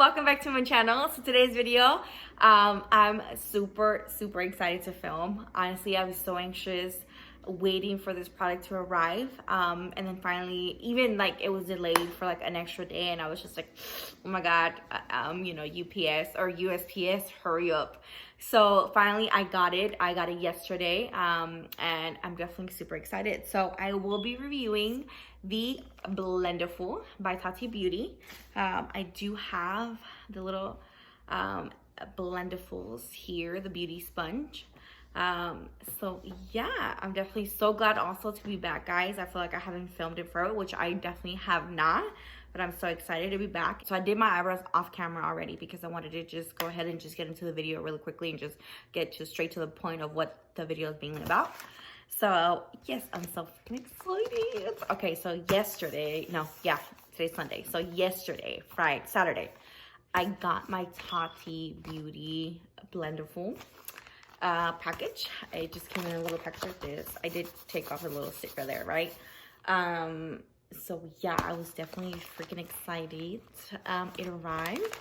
welcome back to my channel. So today's video, I'm super excited to film. Honestly, I was so anxious waiting for this product to arrive, and then finally, even like it was delayed for like an extra day, and I was just like, oh my god, you know, UPS or USPS, hurry up. So finally I got it yesterday, and I'm definitely super excited. So I will be reviewing the Blendiful by Tati Beauty. I do have the little Blendifuls here, the beauty sponge. So yeah, I'm definitely so glad also to be back, guys. I feel like I haven't filmed in forever, which I definitely have not, but I'm so excited to be back. So I did my eyebrows off camera already because I wanted to just go ahead and just get into the video really quickly and just get straight to the point of what the video is being about. So yes, I'm so excited. Okay, so yesterday, today's Sunday. So yesterday, Saturday, I got my Tati Beauty Blendiful package. It just came in a little package like this. I did take off a little sticker there, right? So yeah, I was definitely freaking excited. It arrived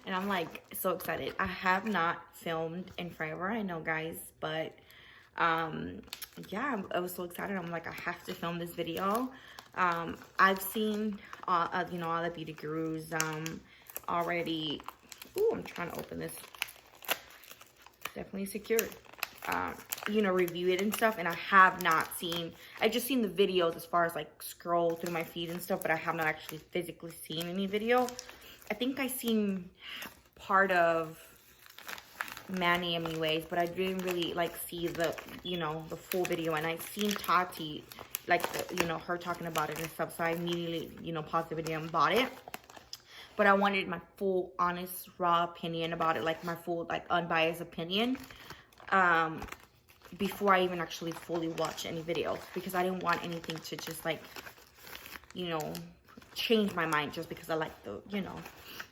and I'm like so excited. I have not filmed in forever, I know, guys, but yeah, I was so excited. I'm like, I have to film this video. I've seen you know, all the beauty gurus already. Ooh, I'm trying to open this. Definitely secured. You know, review it and stuff, and I have not seen, I just seen the videos as far as like scroll through my feed and stuff, but I have not actually physically seen any video. I think I seen part of Manny anyways, but I didn't really like see the, you know, the full video. And I seen Tati, like, you know, her talking about it and stuff, so I immediately, you know, paused the video and bought it. But I wanted my full, honest, raw opinion about it, like my full, like, unbiased opinion, before I even actually fully watch any video, because I didn't want anything to just, like, you know, change my mind just because I like the, you know,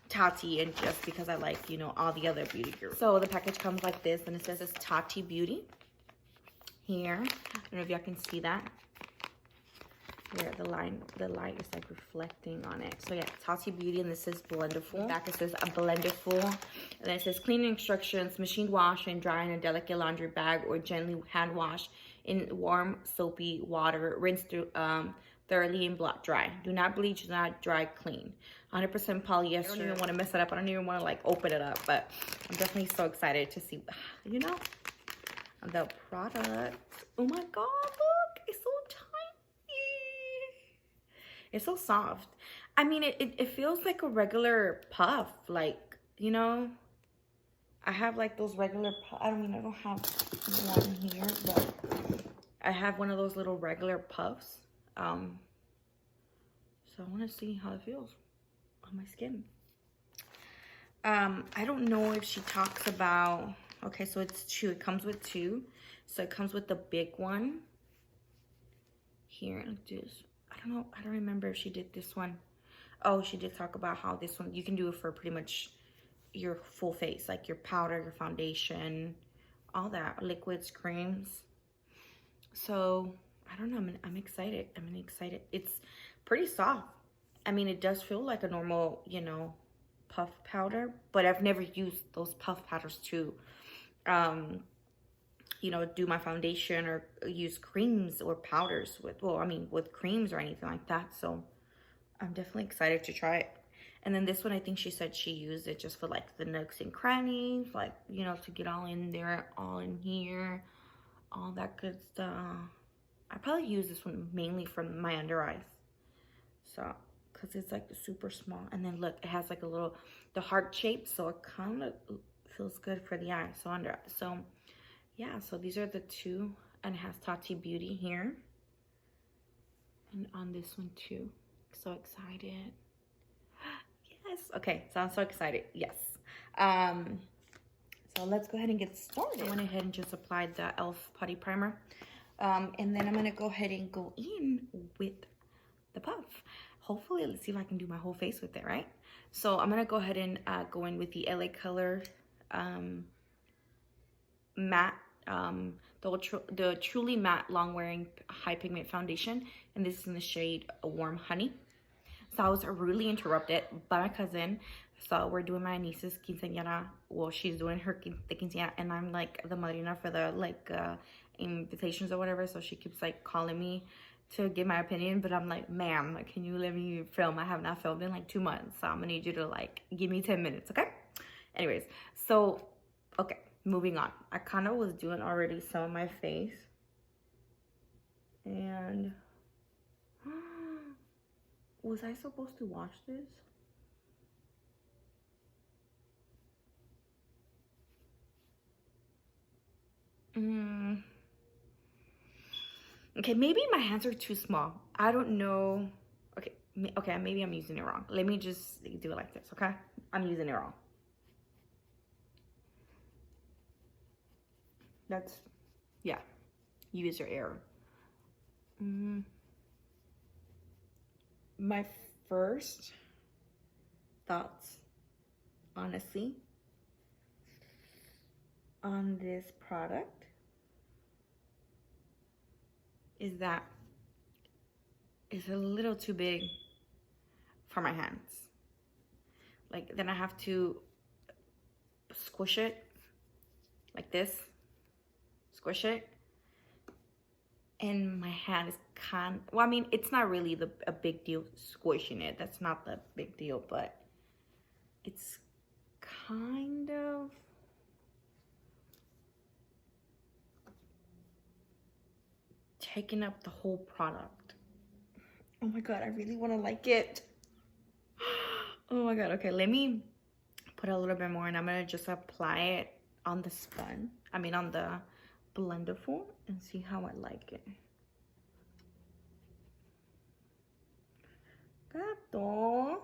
Tati, and just because I like, you know, all the other beauty groups. So the package comes like this, and it says it's Tati Beauty here. I don't know if y'all can see that. Here, the light is like reflecting on it. So yeah, Tati Beauty, and this is Blendiful. Back it says a Blendiful, and then it says cleaning instructions: machine wash and dry in a delicate laundry bag, or gently hand wash in warm soapy water. Rinse through thoroughly and blot dry. Do not bleach, do not dry clean. 100% polyester. I don't even want to mess it up. I don't even want to like open it up, but I'm definitely so excited to see, you know, the product. Oh my god, look, it's so tiny. It's so soft. I mean, it feels like a regular puff, like, you know, I have like those regular I don't have one here, but I have one of those little regular puffs. So I want to see how it feels on my skin. I don't know if she talks about, okay, so it's two, it comes with two. So it comes with the big one here, like this. I don't know, I don't remember if she did this one. Oh, she did talk about how this one, you can do it for pretty much your full face, like your powder, your foundation, all that, liquids, creams. So I don't know, I'm excited. I'm excited. It's pretty soft. I mean, it does feel like a normal, you know, puff powder, but I've never used those puff powders to, you know, do my foundation or use creams or powders with, well, I mean, with creams or anything like that. So I'm definitely excited to try it. And then this one, I think she said she used it just for like the nooks and crannies, like, you know, to get all in there, all in here, all that good stuff. I probably use this one mainly for my under eyes. So, because it's like super small. And then look, it has like a little, the heart shape. So it kind of feels good for the eye. So under eye. So yeah, so these are the two. And it has Tati Beauty here. And on this one too. So excited. Yes. Okay, so I'm so excited. Yes. So let's go ahead and get started. I went ahead and just applied the e.l.f. Putty Primer. And then I'm going to go ahead and go in with the puff. Hopefully, let's see if I can do my whole face with it, right? So I'm going to go ahead and go in with the LA Color matte, the Truly Matte Long Wearing High Pigment Foundation. And this is in the shade Warm Honey. So I was rudely interrupted by my cousin So we're doing my niece's quinceañera. Well, she's doing her the quinceañera, and I'm like the madrina for the like invitations or whatever. So she keeps like calling me to give my opinion, but I'm like, ma'am, can you let me film? I have not filmed in like 2 months, so I'm gonna need you to like give me 10 minutes, okay? Anyways, so okay, moving on. I kind of was doing already some of my face, and was I supposed to watch this? Okay, maybe my hands are too small. I don't know. Okay, okay, maybe I'm using it wrong. Let me just do it like this, okay? I'm using it wrong. That's, yeah, use your error. My first thoughts, honestly, on this product is that it's a little too big for my hands. Like, then I have to squish it like this, squish it, and my hand is well, I mean, it's not really a big deal squishing it. That's not the big deal, but it's kind of taking up the whole product. Oh my god, I really want to like it. Oh my god. Okay, let me put a little bit more, and I'm gonna just apply it on the spun, I mean on the blendiful, and see how I like it. Gato.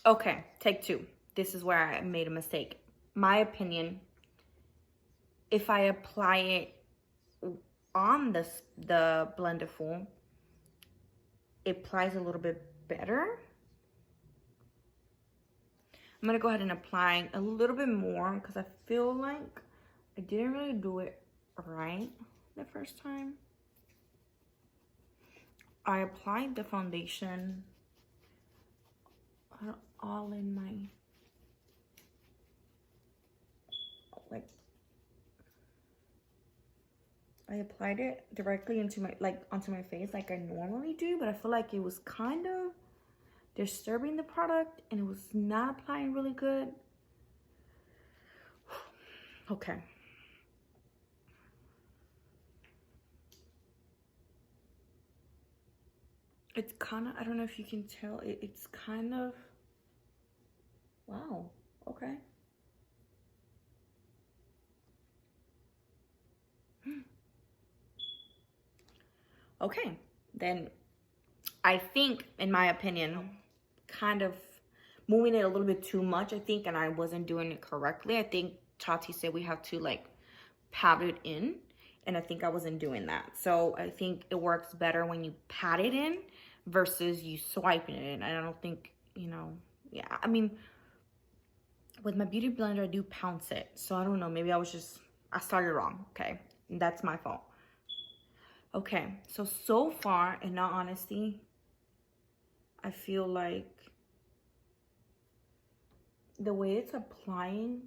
Okay, take 2. This is where I made a mistake. My opinion, if I apply it on the blendiful, it applies a little bit better. I'm gonna go ahead and apply a little bit more because I feel like I didn't really do it right the first time. I applied the foundation all in my, like, I applied it directly into my, like, onto my face like I normally do, but I feel like it was kind of disturbing the product and it was not applying really good. Okay. It's kind of, I don't know if you can tell, it's kind of, wow, okay. Okay, then I think, in my opinion, kind of moving it a little bit too much, I think, and I wasn't doing it correctly. I think Tati said we have to like pat it in, and I think I wasn't doing that. So I think it works better when you pat it in versus you swiping it in. And I don't think, you know, yeah, I mean, with my beauty blender, I do pounce it. So I don't know, maybe I started wrong, okay? And that's my fault. Okay, so far, in all honesty, I feel like the way it's applying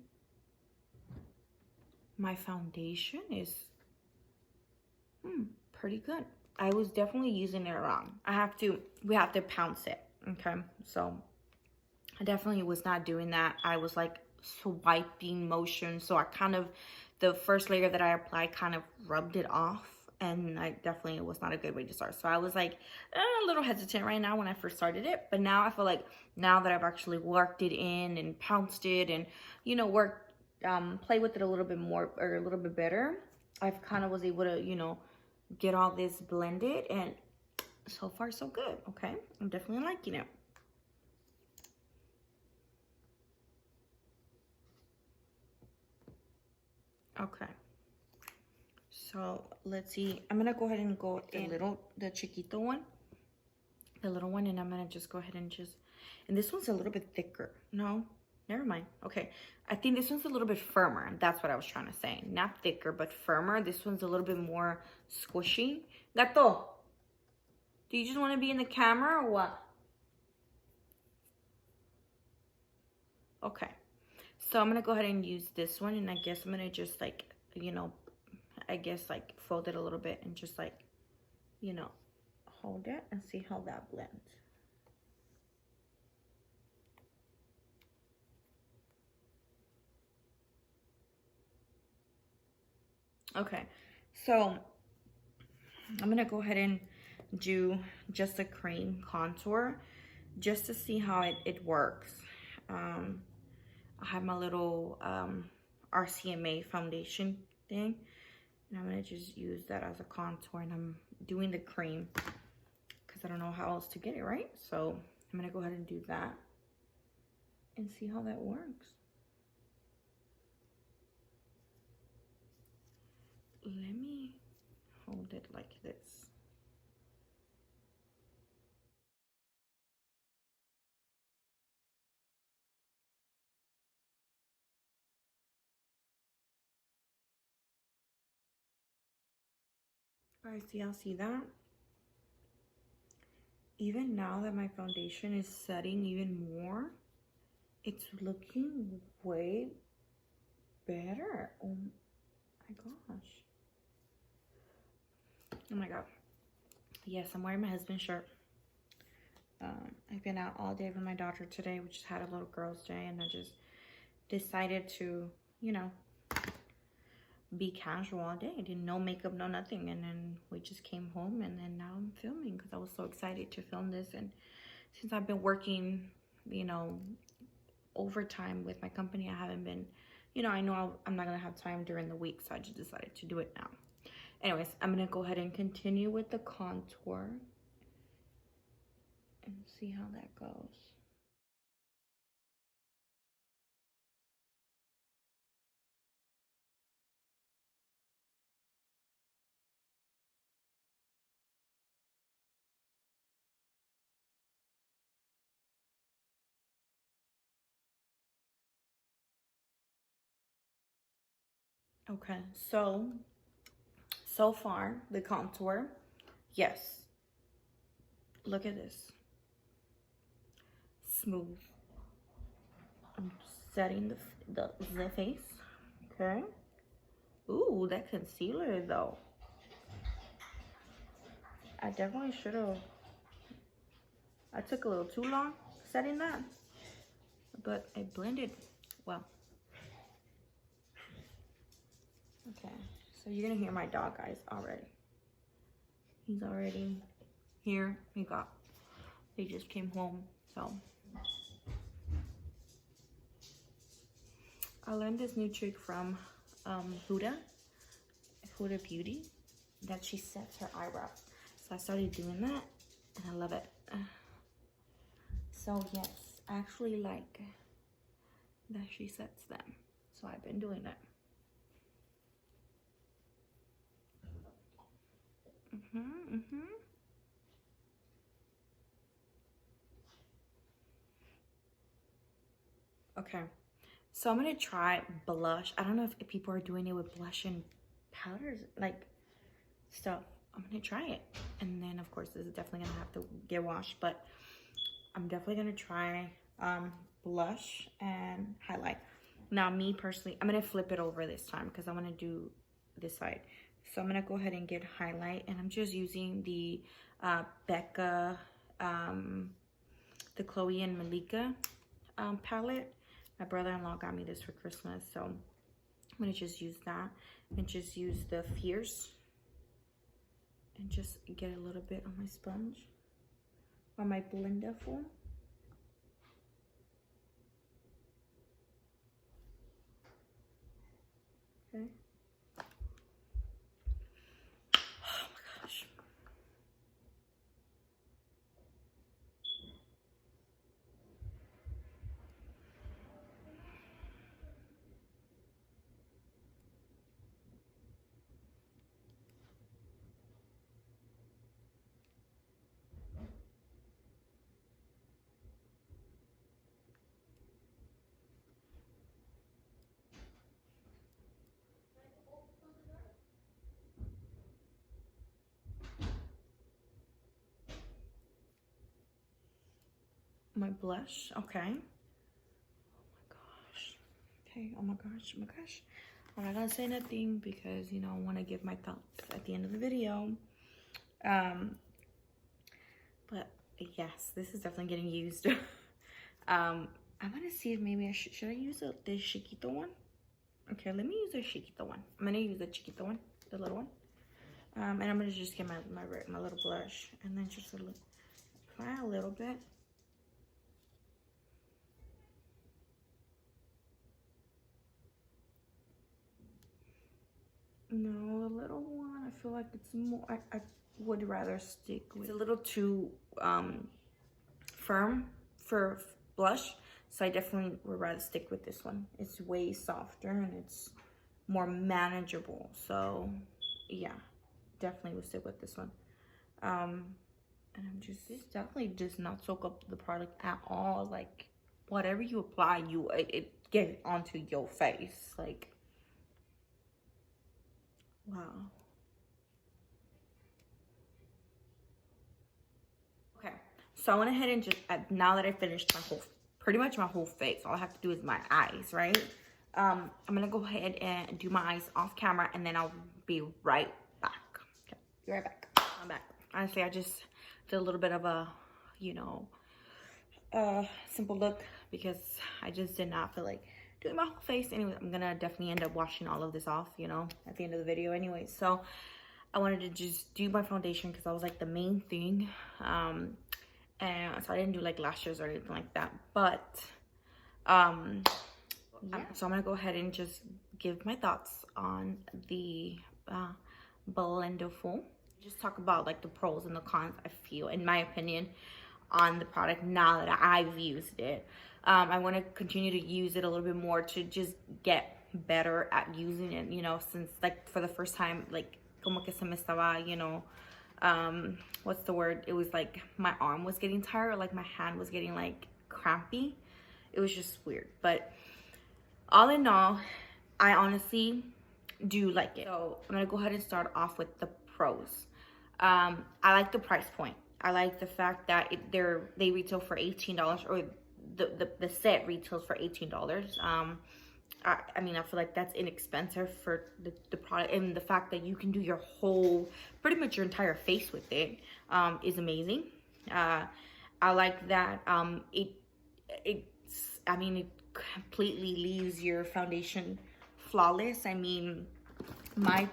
my foundation is pretty good. I was definitely using it wrong. We have to pounce it, okay? So I definitely was not doing that. I was like swiping motion. So I kind of, the first layer that I applied kind of rubbed it off, and I definitely, it was not a good way to start. So I was like a little hesitant right now when I first started it, but now I feel like now that I've actually worked it in and pounced it and, you know, play with it a little bit more or a little bit better, I've kind of was able to, you know, get all this blended, and so far so good. Okay, I'm definitely liking it. Okay, so let's see, I'm gonna go ahead and go in the chiquito one, the little one, and I'm gonna just go ahead and and this one's a little bit thicker. No, never mind. Okay, I think this one's a little bit firmer. That's what I was trying to say. Not thicker, but firmer. This one's a little bit more squishy. Gato. Do you just want to be in the camera or what? Okay. So I'm going to go ahead and use this one. And I guess I'm going to just like, you know, I guess like fold it a little bit and just like, you know, hold it and see how that blends. Okay, so I'm gonna go ahead and do just a cream contour just to see how it works. I have my little RCMA foundation thing, and I'm gonna just use that as a contour, and I'm doing the cream because I don't know how else to get it right. So I'm gonna go ahead and do that and see how that works. Let me hold it like this. All right, so y'all see that? Even now that my foundation is setting even more, it's looking way better. Oh my gosh. Oh my god. Yes, I'm wearing my husband's shirt. I've been out all day with my daughter today. We just had a little girls' day, and I just decided to, you know, be casual all day. I didn't no makeup, no nothing. And then we just came home, and then now I'm filming because I was so excited to film this. And since I've been working, you know, overtime with my company, I haven't been, you know, I know I'm not gonna have time during the week, so I just decided to do it now. Anyways, I'm gonna go ahead and continue with the contour and see how that goes. Okay, so far the contour, yes, look at this, smooth. I'm setting the face. Okay. Ooh, that concealer though, I definitely should have, I took a little too long setting that, but it blended well. Okay, so you're gonna hear my dog, guys, already. He's already here. He just came home, so. I learned this new trick from Huda Beauty, that she sets her eyebrows. So I started doing that, and I love it. So yes, I actually like that she sets them. So I've been doing that. Okay, so I'm gonna try blush. I don't know if people are doing it with blush and powders, like stuff. I'm gonna try it, and then of course this is definitely gonna have to get washed, but I'm definitely gonna try blush and highlight. Now me personally, I'm gonna flip it over this time because I want to do this side. So I'm gonna go ahead and get highlight, and I'm just using the Becca, the Chloe and Malika palette. My brother-in-law got me this for Christmas, so I'm gonna just use that and just use the Fierce and just get a little bit on my sponge or my blendiful. Okay. Oh my gosh. my blush. Okay. Oh my gosh. Okay. Oh my gosh. Oh my gosh. I'm not gonna say nothing because, you know, I want to give my thoughts at the end of the video. But yes, this is definitely getting used. I'm gonna see if maybe I should I use the chiquito one? Okay, let me use the chiquito one. I'm gonna use the chiquito one, the little one. And I'm gonna just get my little blush and then just apply a little bit. No, the little one, I feel like it's more, I would rather stick with. It's a little too firm for blush, so I definitely would rather stick with this one. It's way softer and it's more manageable, so yeah, definitely would stick with this one. And I'm just, this definitely does not soak up the product at all. Like whatever you apply, it gets onto your face, like wow. Okay, so I went ahead and just, now that I finished pretty much my whole face, all I have to do is my eyes, right? I'm gonna go ahead and do my eyes off camera and then I'll be right back. Okay, be right back. I'm back. Honestly, I just did a little bit of a, you know, simple look because I just did not feel like doing my whole face. Anyway, I'm gonna definitely end up washing all of this off, you know, at the end of the video anyway. So I wanted to just do my foundation because that was like the main thing. And so I didn't do like lashes or anything like that. But yeah. So I'm gonna go ahead and just give my thoughts on the blendiful. Just talk about like the pros and the cons, I feel, in my opinion, on the product now that I've used it. I want to continue to use it a little bit more to just get better at using it, you know, since like for the first time, like como que se me estaba, you know, what's the word? It was like my arm was getting tired, or like my hand was getting like crampy. It was just weird. But all in all, I honestly do like it. So I'm gonna go ahead and start off with the pros. I like the price point. I like the fact that they retail for $18, or the set retails for $18. I mean, I feel like that's inexpensive for the product, and the fact that you can do your whole, pretty much your entire face with it, is amazing. I like that I mean, it completely leaves your foundation flawless. I mean, my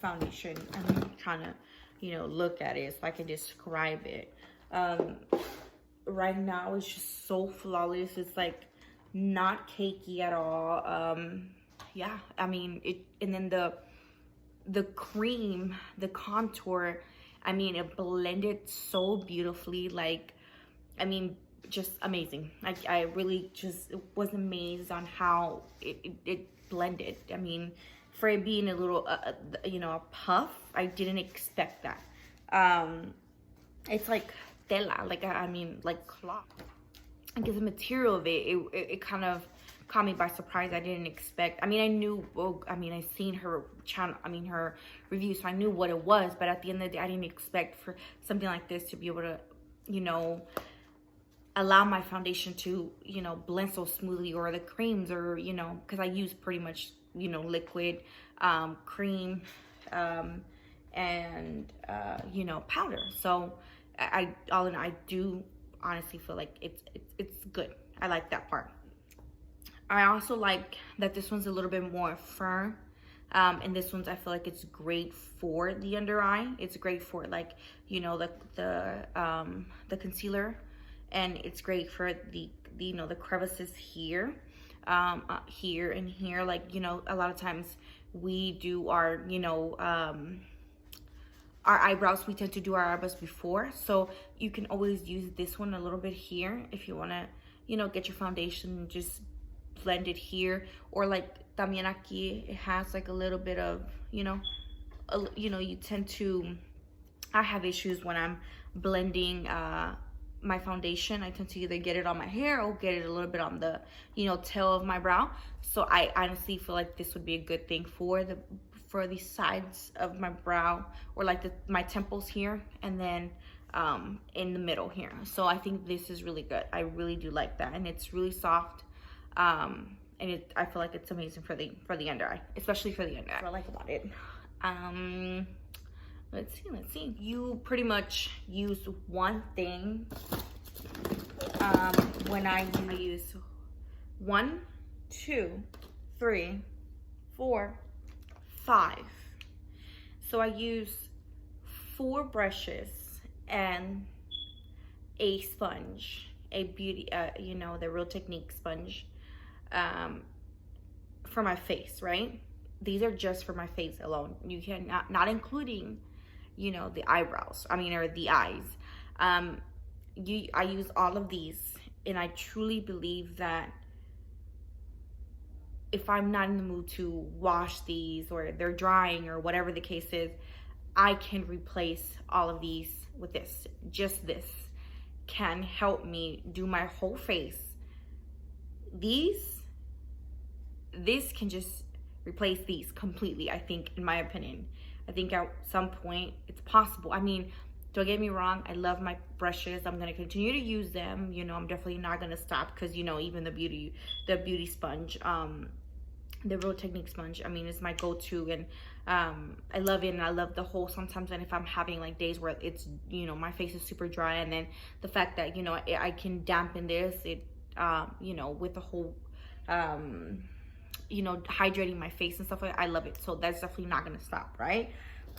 foundation, I'm trying to, you know, look at it so I can describe it. Right now it's just so flawless. It's like not cakey at all. Yeah, I mean it. And then the cream, the contour, I mean, it blended so beautifully. Like, I mean, just amazing. I really just was amazed on how it blended. I mean, for it being a little you know, a puff, I didn't expect that. It's like tela, like, I mean, like cloth. Because the material of it kind of caught me by surprise. I didn't expect. I mean, I knew. Well, I mean, I seen her channel. I mean, her review, so I knew what it was. But at the end of the day, I didn't expect for something like this to be able to, you know, allow my foundation to, you know, blend so smoothly, or the creams, or, you know, because I use pretty much, you know, liquid, cream, and you know, powder. So I do honestly feel like it's good. I like that part. I also like that this one's a little bit more firm, and this one's, I feel like it's great for the under eye. It's great for, like, you know, the concealer, and it's great for the you know, the crevices here, here and here. Like, you know, a lot of times we do our, you know, our eyebrows, we tend to do our eyebrows before, so you can always use this one a little bit here if you want to, you know, get your foundation and just blend it here. Or like también aquí, it has like a little bit of, you know, you tend to, I have issues when I'm blending my foundation. I tend to either get it on my hair or get it a little bit on the, you know, tail of my brow. So I honestly feel like this would be a good thing for the sides of my brow, or like my temples here, and then in the middle here. So I think this is really good. I really do like that, and it's really soft. And I feel like it's amazing for the under eye, especially for the under eye. That's what I like about it. Let's see. You pretty much use one thing. When I use 1, 2, 3, 4, 5. So I use 4 brushes and a sponge, a beauty, you know, the Real Technique sponge, for my face, right? These are just for my face alone. You can not including, you know, the eyebrows, or the eyes. I use all of these, and I truly believe that if I'm not in the mood to wash these, or they're drying, or whatever the case is, I can replace all of these with this. Just this can help me do my whole face. This can just replace these completely, I think, in my opinion. I think at some point it's possible. I mean, don't get me wrong, I love my brushes. I'm gonna continue to use them. You know, I'm definitely not gonna stop, because, you know, even the beauty sponge, the Real Technique sponge, I mean, it's my go-to, and I love it, and I love the whole, sometimes, and if I'm having like days where it's, you know, my face is super dry, and then the fact that, you know, I can dampen this, you know, with the whole, you know, hydrating my face and stuff like that. I love it. So that's definitely not gonna stop, right?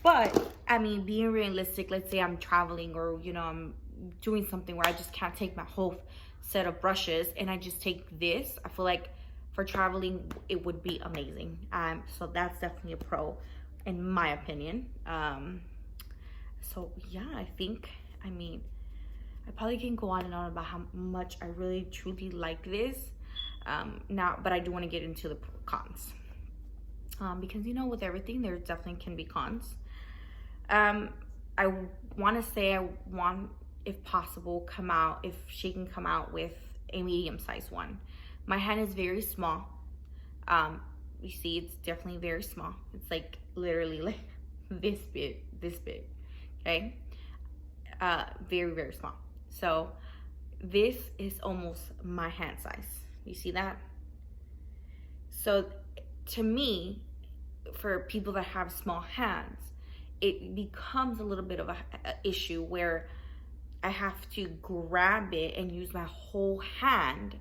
But I mean, being realistic, let's say I'm traveling, or, you know, I'm doing something where I just can't take my whole set of brushes, and I just take this. I feel like for traveling, it would be amazing. So that's definitely a pro, in my opinion. So yeah, I think, I mean, I probably can go on and on about how much I really truly like this. Now, but I do want to get into the cons. Because, you know, with everything, there definitely can be cons. I want to say, I want, if possible, if she can come out with a medium-sized one. My hand is very small. You see, it's definitely very small. It's like literally like this big, okay? Very, very small. So this is almost my hand size. You see that? So to me, for people that have small hands, it becomes a little bit of a issue where I have to grab it and use my whole hand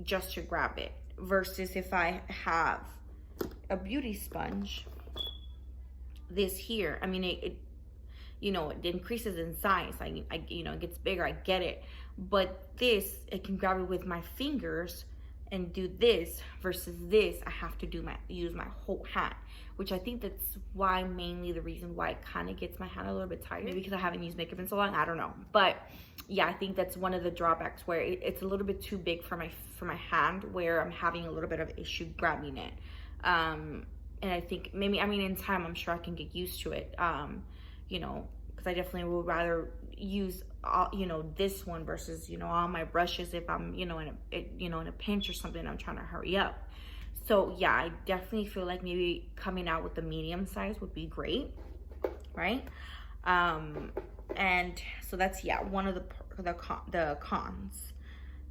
just to grab it, versus if I have a beauty sponge, this here, I mean, it you know, it increases in size. I you know, it gets bigger, I get it, but this, I can grab it with my fingers and do this, versus this, I have to use my whole hand, which I think that's why, mainly the reason why it kind of gets my hand a little bit tired, because I haven't used makeup in so long, I don't know. But yeah, I think that's one of the drawbacks, where it's a little bit too big for my hand, where I'm having a little bit of issue grabbing it. And I think maybe, I mean, in time, I'm sure I can get used to it, you know, because I definitely would rather use all, you know, this one versus, you know, all my brushes if I'm, you know, in a pinch or something, I'm trying to hurry up. So yeah, I definitely feel like maybe coming out with the medium size would be great, right? And so that's, yeah, one of the cons.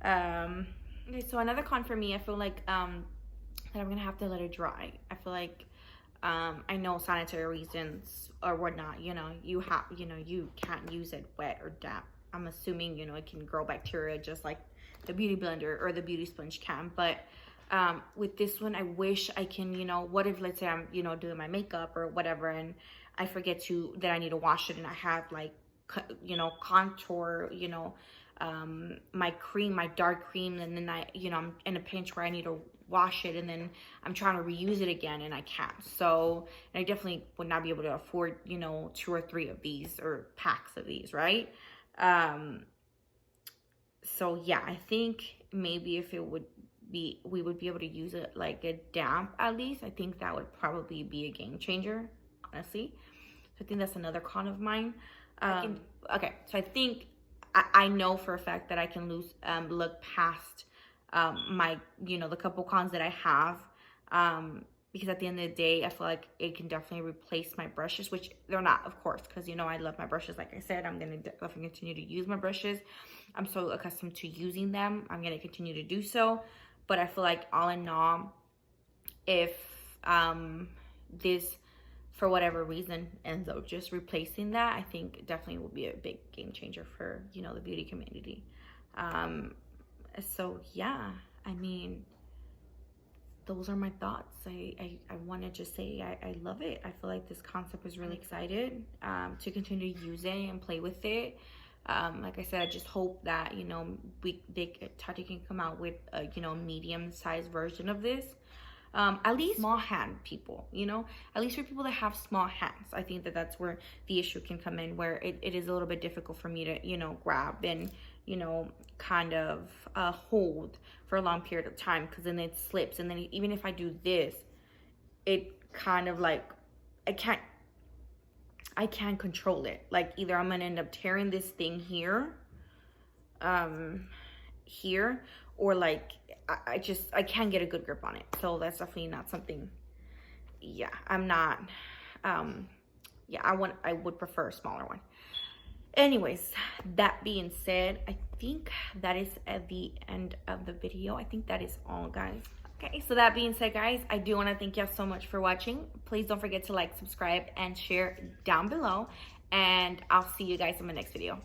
Okay, so another con for me, I feel like that I'm gonna have to let it dry. I feel like I know sanitary reasons or whatnot, you know, you can't use it wet or damp. I'm assuming, you know, it can grow bacteria just like the beauty blender or the beauty sponge can. But with this one, I wish I can, you know, what if, let's say I'm, you know, doing my makeup or whatever, and I forget that I need to wash it, and I have like, you know, contour, you know, my dark cream, and then I'm in a pinch where I need to wash it, and then I'm trying to reuse it again, and I can't. So, and I definitely would not be able to afford, you know, 2 or 3 of these, or packs of these, right? So yeah, I think maybe if we would be able to use it like a damp, at least, I think that would probably be a game changer, honestly. So I think that's another con of mine. Okay, so I think I know for a fact that I can look past my, you know, the couple cons that I have, because at the end of the day, I feel like it can definitely replace my brushes, which they're not, of course, because, you know, I love my brushes. Like I said, I'm going to definitely continue to use my brushes. I'm so accustomed to using them. I'm going to continue to do so. But I feel like all in all, if this, for whatever reason, ends up just replacing that, I think definitely will be a big game changer for, you know, the beauty community. So, yeah, I mean, those are my thoughts. I want to just say I love it. I feel like this concept is really excited to continue to use it and play with it. Like I said, I just hope that, you know, Tati can come out with a, you know, medium-sized version of this. At least small hand people, you know, at least for people that have small hands. I think that that's where the issue can come in, where it is a little bit difficult for me to, you know, grab and, you know, kind of hold for a long period of time, because then it slips. And then even if I do this, it kind of like, I can't control it. Like, either I'm gonna end up tearing this thing here, or like I can't get a good grip on it. So that's definitely not something, yeah, I'm not, yeah, I would prefer a smaller one. Anyways, that being said, I think that is at the end of the video. I think that is all, guys. Okay, so that being said, guys, I do want to thank y'all so much for watching. Please don't forget to like, subscribe, and share down below. And I'll see you guys in my next video.